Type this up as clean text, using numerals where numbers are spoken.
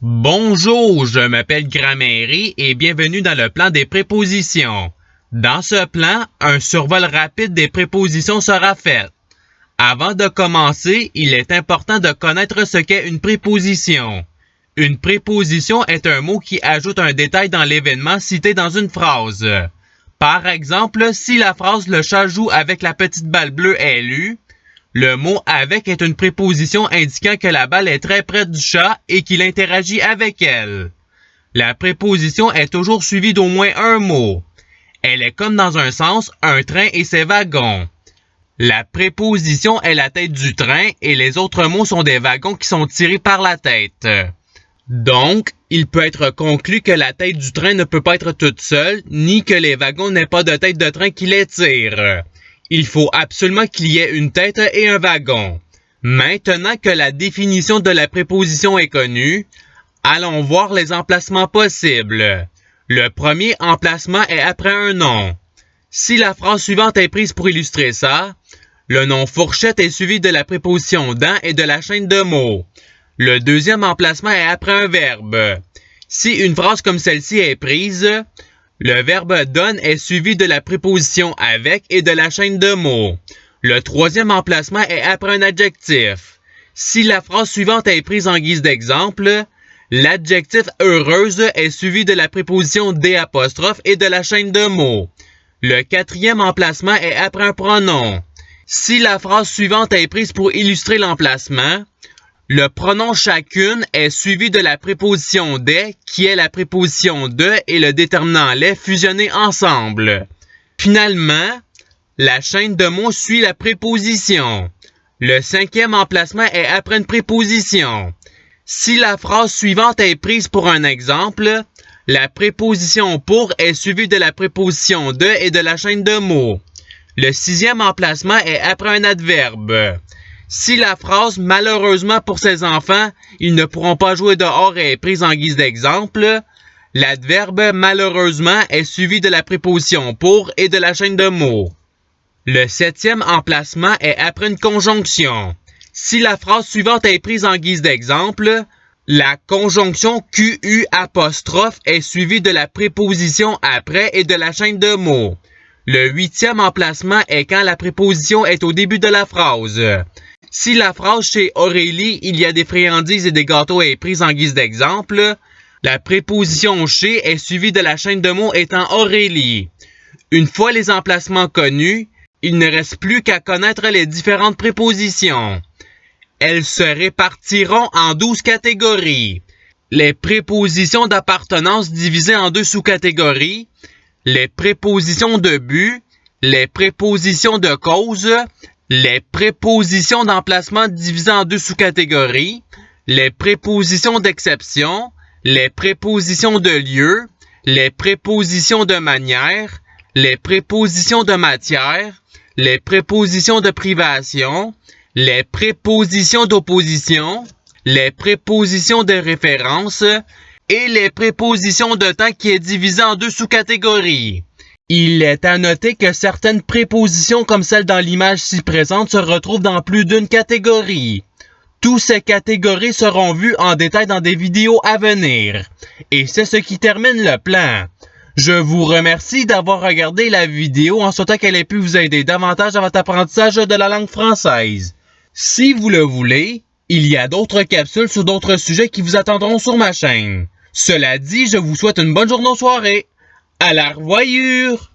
Bonjour, je m'appelle Gramairie et bienvenue dans le plan des prépositions. Dans ce plan, un survol rapide des prépositions sera fait. Avant de commencer, il est important de connaître ce qu'est une préposition. Une préposition est un mot qui ajoute un détail dans l'événement cité dans une phrase. Par exemple, si la phrase « Le chat joue avec la petite balle bleue » est lue, le mot « avec » est une préposition indiquant que la balle est très près du chat et qu'il interagit avec elle. La préposition est toujours suivie d'au moins un mot. Elle est comme dans un sens, un train et ses wagons. La préposition est la tête du train et les autres mots sont des wagons qui sont tirés par la tête. Donc, il peut être conclu que la tête du train ne peut pas être toute seule, ni que les wagons n'aient pas de tête de train qui les tire. Il faut absolument qu'il y ait une tête et un wagon. Maintenant que la définition de la préposition est connue, allons voir les emplacements possibles. Le premier emplacement est après un nom. Si la phrase suivante est prise pour illustrer ça, le nom fourchette est suivi de la préposition dans et de la chaîne de mots. Le deuxième emplacement est après un verbe. Si une phrase comme celle-ci est prise, le verbe donne est suivi de la préposition avec et de la chaîne de mots. Le troisième emplacement est après un adjectif. Si la phrase suivante est prise en guise d'exemple, l'adjectif heureuse est suivi de la préposition d' et de la chaîne de mots. Le quatrième emplacement est après un pronom. Si la phrase suivante est prise pour illustrer l'emplacement, le pronom chacune est suivi de la préposition des, qui est la préposition de et le déterminant les fusionnés ensemble. Finalement, la chaîne de mots suit la préposition. Le cinquième emplacement est après une préposition. Si la phrase suivante est prise pour un exemple, la préposition pour est suivie de la préposition de et de la chaîne de mots. Le sixième emplacement est après un adverbe. Si la phrase « Malheureusement pour ces enfants, ils ne pourront pas jouer dehors » est prise en guise d'exemple, l'adverbe « malheureusement » est suivi de la préposition « pour » et de la chaîne de mots. Le septième emplacement est après une conjonction. Si la phrase suivante est prise en guise d'exemple, la conjonction QU' est suivie de la préposition « après » et de la chaîne de mots. Le huitième emplacement est quand la préposition est au début de la phrase. Si la phrase chez Aurélie, il y a des friandises et des gâteaux est prise en guise d'exemple, la préposition chez est suivie de la chaîne de mots étant Aurélie. Une fois les emplacements connus, il ne reste plus qu'à connaître les différentes prépositions. Elles se répartiront en 12 catégories. Les prépositions d'appartenance divisées en 2 sous-catégories, les prépositions de but, les prépositions de cause, les prépositions d'emplacement divisées en 2 sous-catégories, les prépositions d'exception, les prépositions de lieu, les prépositions de manière, les prépositions de matière, les prépositions de privation, les prépositions d'opposition, les prépositions de référence et les prépositions de temps qui est divisé en 2 sous-catégories. Il est à noter que certaines prépositions comme celle dans l'image ci présente se retrouvent dans plus d'une catégorie. Toutes ces catégories seront vues en détail dans des vidéos à venir. Et c'est ce qui termine le plan. Je vous remercie d'avoir regardé la vidéo en souhaitant qu'elle ait pu vous aider davantage dans votre apprentissage de la langue française. Si vous le voulez, il y a d'autres capsules sur d'autres sujets qui vous attendront sur ma chaîne. Cela dit, je vous souhaite une bonne journée ou soirée. À la revoyure!